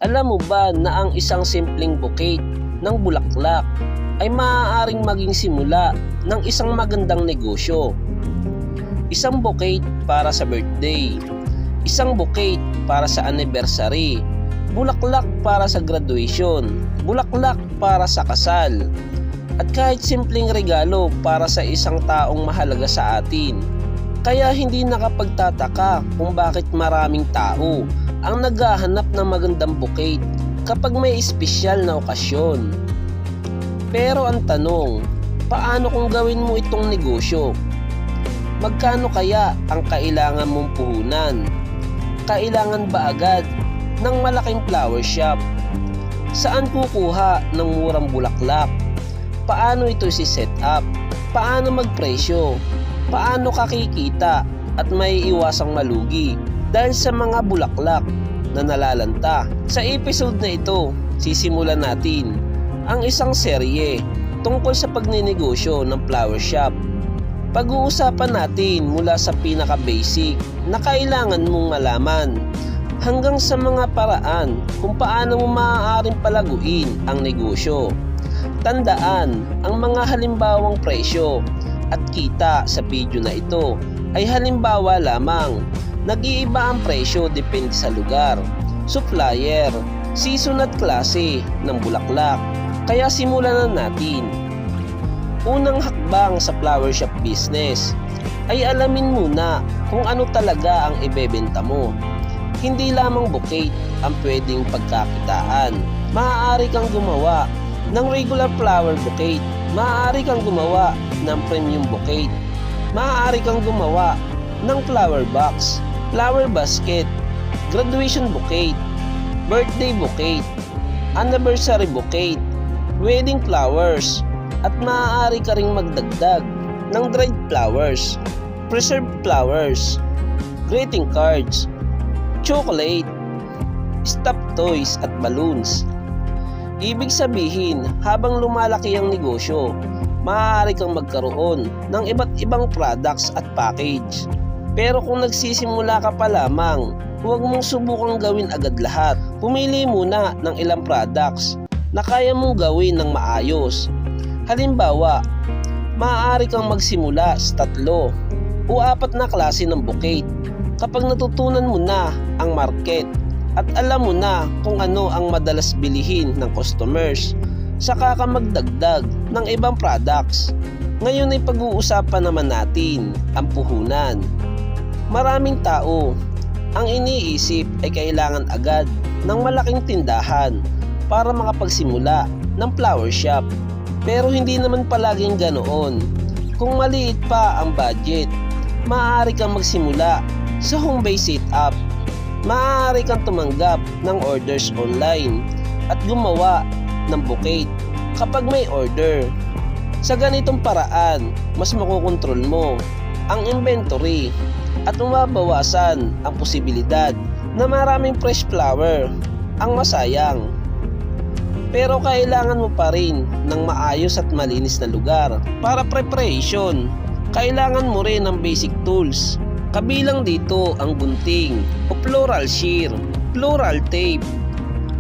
Alam mo ba na ang isang simpleng bouquet ng bulaklak ay maaaring maging simula ng isang magandang negosyo? Isang bouquet para sa birthday, isang bouquet para sa anniversary, bulaklak para sa graduation, bulaklak para sa kasal, at kahit simpleng regalo para sa isang taong mahalaga sa atin. Kaya hindi nakapagtataka kung bakit maraming tao ang naghahanap ng magandang bouquet kapag may espesyal na okasyon. Pero ang tanong, paano kung gawin mo itong negosyo? Magkano kaya ang kailangan mong puhunan? Kailangan ba agad ng malaking flower shop? Saan kukuha ng murang bulaklak? Paano ito si-set up? Paano magpresyo? Paano kakikita at may iwasang malugi dahil sa mga bulaklak na nalalanta? Sa episode na ito, sisimulan natin ang isang serye tungkol sa pagninegosyo ng flower shop. Pag-uusapan natin mula sa pinaka-basic na kailangan mong malaman hanggang sa mga paraan kung paano mo maaaring palaguin ang negosyo. Tandaan, ang mga halimbawang presyo at kita sa video na ito ay halimbawa lamang. Nag-iiba ang presyo depende sa lugar, supplier, season at klase ng bulaklak. Kaya simulan na natin. Unang hakbang sa flower shop business ay alamin muna kung ano talaga ang ibebenta mo. Hindi lamang bouquet ang pwedeng pagkakitaan. Maaari kang gumawa ng regular flower bouquet. Maaari kang gumawa ng premium bouquet. Maaari kang gumawa ng flower box, flower basket, graduation bouquet, birthday bouquet, anniversary bouquet, wedding flowers, at maaari ka ring magdagdag ng dried flowers, preserved flowers, greeting cards, chocolate, stuffed toys at balloons. Ibig sabihin, habang lumalaki ang negosyo, maaari kang magkaroon ng iba't ibang products at package. Pero kung nagsisimula ka pa lamang, huwag mong subukang gawin agad lahat. Pumili muna ng ilang products na kaya mong gawin ng maayos. Halimbawa, maaari kang magsimula sa 3 o 4 na klase ng bouquet. Kapag natutunan mo na ang market at alam mo na kung ano ang madalas bilihin ng customers, saka ka magdagdag ng ibang products. Ngayon ay pag-uusapan naman natin ang puhunan. Maraming tao ang iniisip ay kailangan agad ng malaking tindahan para makapagsimula ng flower shop. Pero hindi naman palaging ganoon. Kung maliit pa ang budget, maaari kang magsimula sa home-based setup. Maaari kang tumanggap ng orders online at gumawa ng bouquet kapag may order. Sa ganitong paraan, mas makokontrol mo ang inventory at mababawasan ang posibilidad na maraming fresh flower ang masayang. Pero kailangan mo pa rin ng maayos at malinis na lugar para preparation. Kailangan mo rin ng basic tools. Kabilang dito ang gunting o floral shear, floral tape,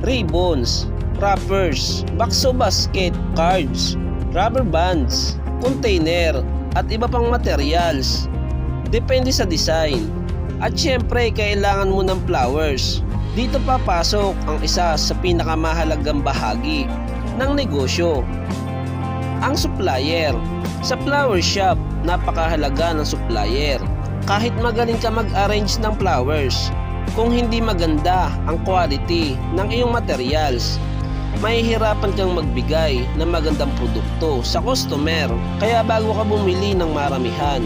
ribbons, wrappers, bakso basket, cards, rubber bands, container, at iba pang materials. Depende sa design. At syempre, kailangan mo ng flowers. Dito papasok ang isa sa pinakamahalagang bahagi ng negosyo, ang supplier. Sa flower shop, napakahalaga ng supplier. Kahit magaling ka mag-arrange ng flowers, kung hindi maganda ang quality ng iyong materials, mahihirapan kang magbigay ng magandang produkto sa customer. Kaya bago ka bumili ng maramihan,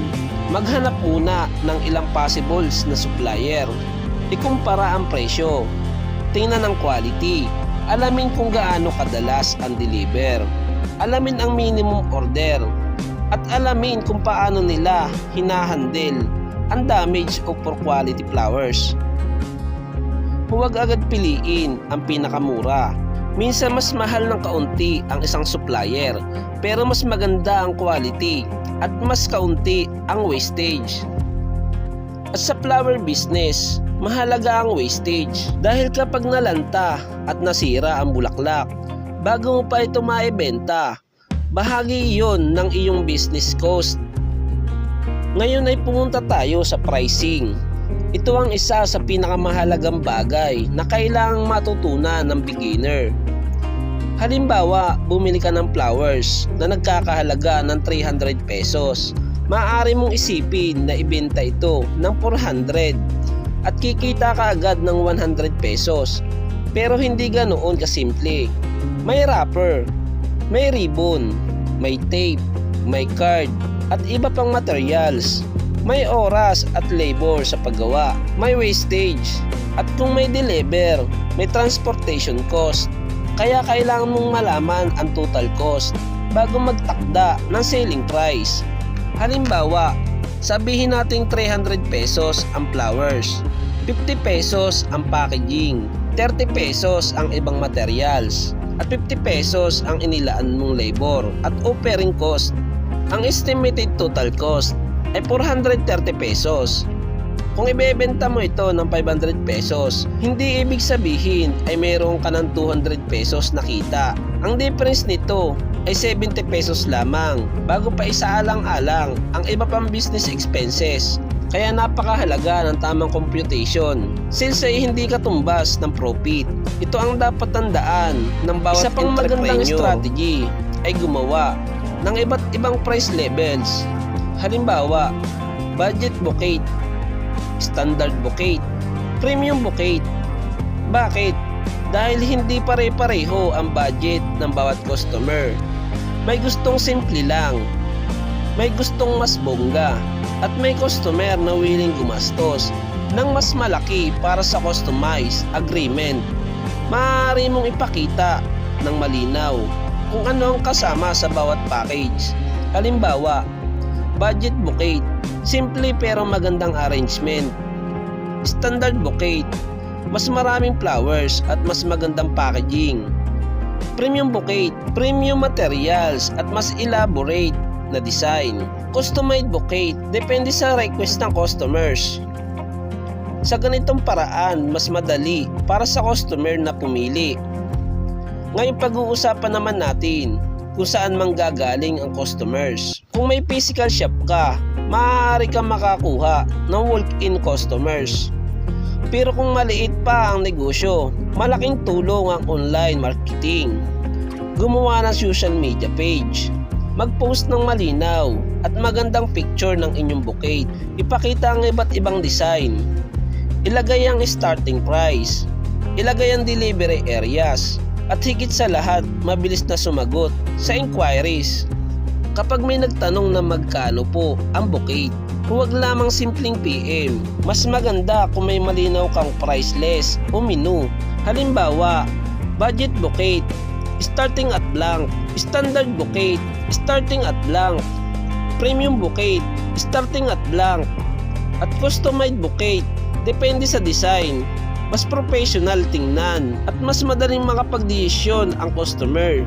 maghanap muna ng ilang possibles na supplier. Ikumpara ang presyo, tingnan ang quality, alamin kung gaano kadalas ang deliver, alamin ang minimum order, at alamin kung paano nila hinahandle ang damage o poor quality flowers. Huwag agad piliin ang pinakamura. Minsan mas mahal ng kaunti ang isang supplier, pero mas maganda ang quality at mas kaunti ang wastage. At sa flower business, mahalaga ang wastage dahil kapag nalanta at nasira ang bulaklak bago mo pa ito maibenta, bahagi iyon ng iyong business cost. Ngayon ay pumunta tayo sa pricing. Ito ang isa sa pinakamahalagang bagay na kailangang matutunan ng beginner. Halimbawa, bumili ka ng flowers na nagkakahalaga ng 300 pesos. Maaari mong isipin na ibenta ito ng 400 at kikita ka agad ng 100 pesos. Pero hindi ganoon kasimple. May wrapper, may ribbon, may tape, may card, at iba pang materials. May oras at labor sa paggawa, may wastage, at kung may deliver, may transportation cost. Kaya kailangan mong malaman ang total cost bago magtakda ng selling price. Halimbawa, sabihin nating 300 pesos ang flowers, 50 pesos ang packaging, 30 pesos ang ibang materials, at 50 pesos ang inilaan mong labor at offering cost. Ang estimated total cost ay 430 pesos. Kung ibebenta mo ito ng 500 pesos, hindi ibig sabihin ay mayroon ka ng 200 pesos na kita. Ang difference nito ay 70 pesos lamang bago pa isaalang-alang ang iba pang business expenses. Kaya napakahalaga ng tamang computation. Sales ay hindi katumbas ng profit. Ito ang dapat tandaan ng bawat isa pang magandang strategy ay gumawa ng iba't ibang price levels. Halimbawa, budget bouquet, standard bouquet, premium bouquet. Bakit? Dahil hindi pare-pareho ang budget ng bawat customer. May gustong simple lang, may gustong mas bongga, at may customer na willing gumastos ng mas malaki para sa customized agreement. Maaari mong ipakita ng malinaw kung ano ang kasama sa bawat package. Halimbawa, budget bouquet, simple pero magandang arrangement. Standard bouquet, mas maraming flowers at mas magandang packaging. Premium bouquet, premium materials at mas elaborate na design. Customized bouquet, depende sa request ng customers. Sa ganitong paraan, mas madali para sa customer na pumili. Ngayon pag-uusapan naman natin kung saan manggagaling ang customers. Kung may physical shop ka, maaari kang makakuha ng walk-in customers. Pero kung maliit pa ang negosyo, malaking tulong ang online marketing. Gumawa ng social media page, mag-post ng malinaw at magandang picture ng inyong bouquet. Ipakita ang iba't ibang design. Ilagay ang starting price. Ilagay ang delivery areas. At higit sa lahat, mabilis na sumagot sa inquiries. Kapag may nagtanong na magkano po ang bouquet, huwag lamang simpleng PM. Mas maganda kung may malinaw kang price list o menu. Halimbawa, budget bouquet, starting at blank. Standard bouquet, starting at blank. Premium bouquet, starting at blank. At customized bouquet, depende sa design. Mas professional tingnan at mas madaling makapagdesisyon ang customer.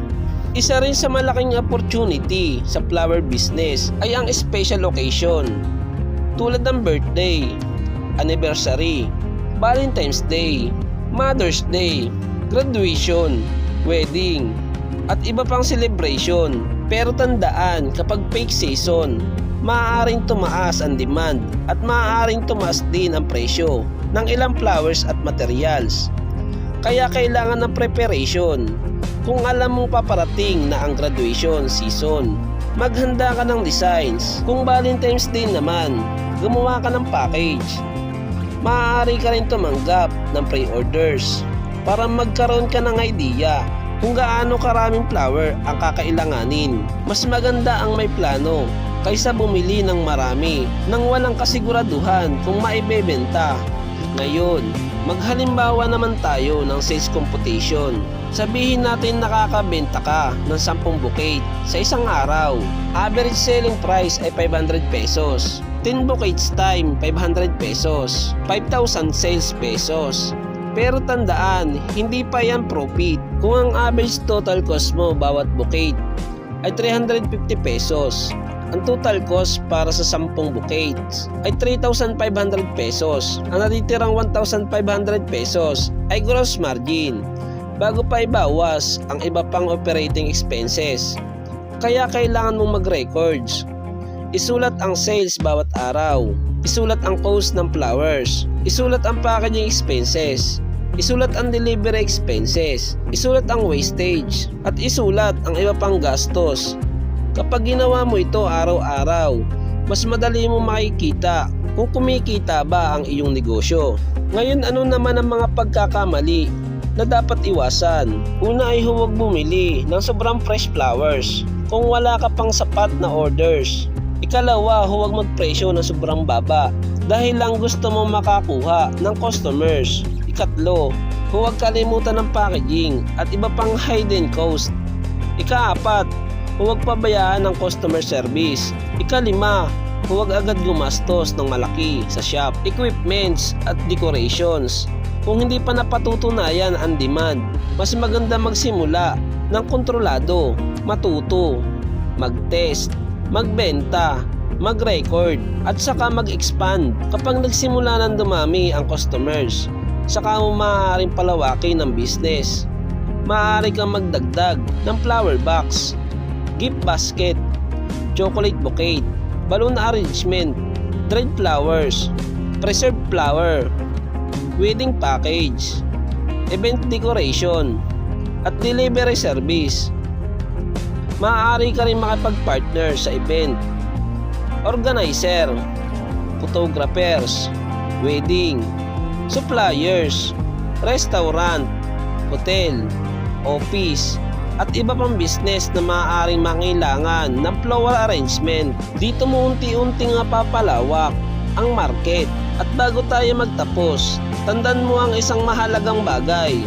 Isa rin sa malaking opportunity sa flower business ay ang special occasion tulad ng birthday, anniversary, Valentine's Day, Mother's Day, graduation, wedding, at iba pang celebration. Pero tandaan, kapag peak season, maaaring tumaas ang demand at maaaring tumaas din ang presyo ng ilang flowers at materials. Kaya kailangan ng preparation. Kung alam mong paparating na ang graduation season, maghanda ka ng designs. Kung Valentine's Day naman, gumawa ka ng package. Maaari ka rin tumanggap ng pre-orders para magkaroon ka ng idea kung gaano karaming flower ang kakailanganin. Mas maganda ang may plano kaysa bumili ng marami nang walang kasiguraduhan kung maibebenta. Ngayon, maghalimbawa naman tayo ng sales computation. Sabihin natin nakakabenta ka ng 10 bouquet sa isang araw. Average selling price ay 500 pesos. 10 bouquets time, 500 pesos. 5,000 sales pesos. Pero tandaan, hindi pa yan profit. Kung ang average total cost mo bawat bouquet ay 350 pesos Ang total cost para sa 10 bouquets ay 3,500 pesos. Ang natitirang 1,500 pesos ay gross margin, bago pa ibawas ang iba pang operating expenses. Kaya kailangan mong mag-records. Isulat ang sales bawat araw. Isulat ang cost ng flowers. Isulat ang packaging expenses. Isulat ang delivery expenses. Isulat ang wastage. At isulat ang iba pang gastos. Kapag ginawa mo ito araw-araw, mas madali mo makikita kung kumikita ba ang iyong negosyo. Ngayon, ano naman ang mga pagkakamali na dapat iwasan? Una ay huwag bumili ng sobrang fresh flowers kung wala ka pang sapat na orders. Ikalawa, huwag magpresyo ng sobrang baba dahil lang gusto mo makakuha ng customers. Ikatlo, huwag kalimutan ng packaging at iba pang hidden cost. Ikaapat, huwag pabayaan ng customer service. Ikalima, huwag agad gumastos ng malaki sa shop, equipments at decorations. Kung hindi pa napatutunayan ang demand, mas maganda magsimula ng kontrolado, matuto, mag-test, magbenta, mag-record, at saka mag-expand. Kapag nagsimula ng dumami ang customers, saka mo maaaring palawakin ang business. Maaari kang magdagdag ng flower box, gift basket, chocolate bouquet, balloon arrangement, dried flowers, preserved flower, wedding package, event decoration, at delivery service. Maaari ka rin makipag-partner sa event, organizer, photographers, wedding, suppliers, restaurant, hotel, office, at iba pang business na maaaring mangailangan ng flower arrangement. Dito mo unti-unting mapapalawak ang market. At bago tayo magtapos, tandaan mo ang isang mahalagang bagay.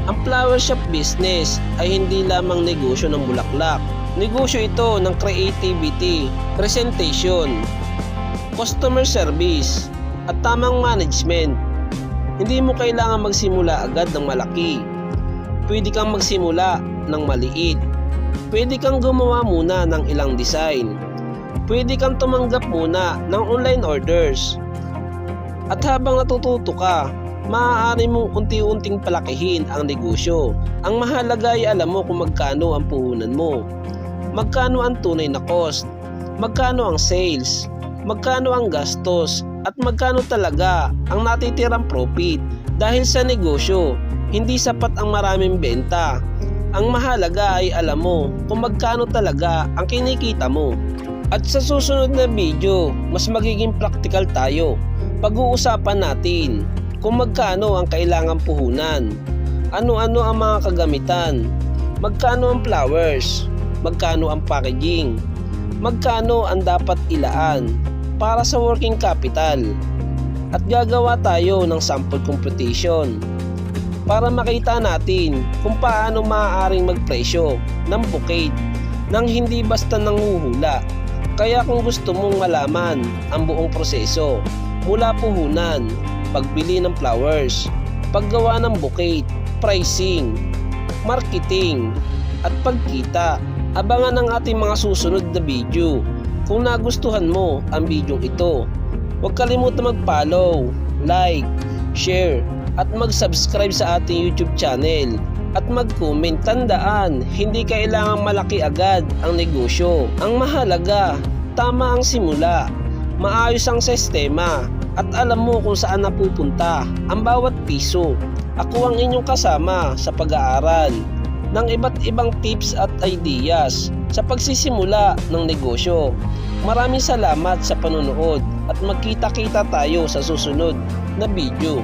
Ang flower shop business ay hindi lamang negosyo ng bulaklak. Negosyo ito ng creativity, presentation, customer service, at tamang management. Hindi mo kailangan magsimula agad ng malaki. Pwede kang magsimula ng maliit. Pwede kang gumawa muna ng ilang design. Pwede kang tumanggap muna ng online orders. At habang natututo ka, maaari mong unti-unting palakihin ang negosyo. Ang mahalaga ay alam mo kung magkano ang puhunan mo, magkano ang tunay na cost, magkano ang sales, magkano ang gastos, at magkano talaga ang natitirang profit. Dahil sa negosyo, hindi sapat ang maraming benta. Ang mahalaga ay alam mo kung magkano talaga ang kinikita mo. At sa susunod na video, mas magiging practical tayo. Pag-uusapan natin kung magkano ang kailangang puhunan, ano-ano ang mga kagamitan, magkano ang flowers, magkano ang packaging, magkano ang dapat ilaan para sa working capital. At gagawa tayo ng sample computation para makita natin kung paano maaaring magpresyo ng bouquet nang hindi basta nanghuhula. Kaya kung gusto mong malaman ang buong proseso mula puhunan, pagbili ng flowers, paggawa ng bouquet, pricing, marketing, at pagkita, abangan ang ating mga susunod na video. Kung nagustuhan mo ang video ito, huwag kalimutan mag-follow, like, share, at mag-subscribe sa ating YouTube channel. At mag-comment. Tandaan, hindi kailangang malaki agad ang negosyo. Ang mahalaga, tama ang simula, maayos ang sistema, at alam mo kung saan napupunta ang bawat piso. Ako ang inyong kasama sa pag-aaral ng iba't ibang tips at ideas sa pagsisimula ng negosyo. Maraming salamat sa panonood at magkita-kita tayo sa susunod na video.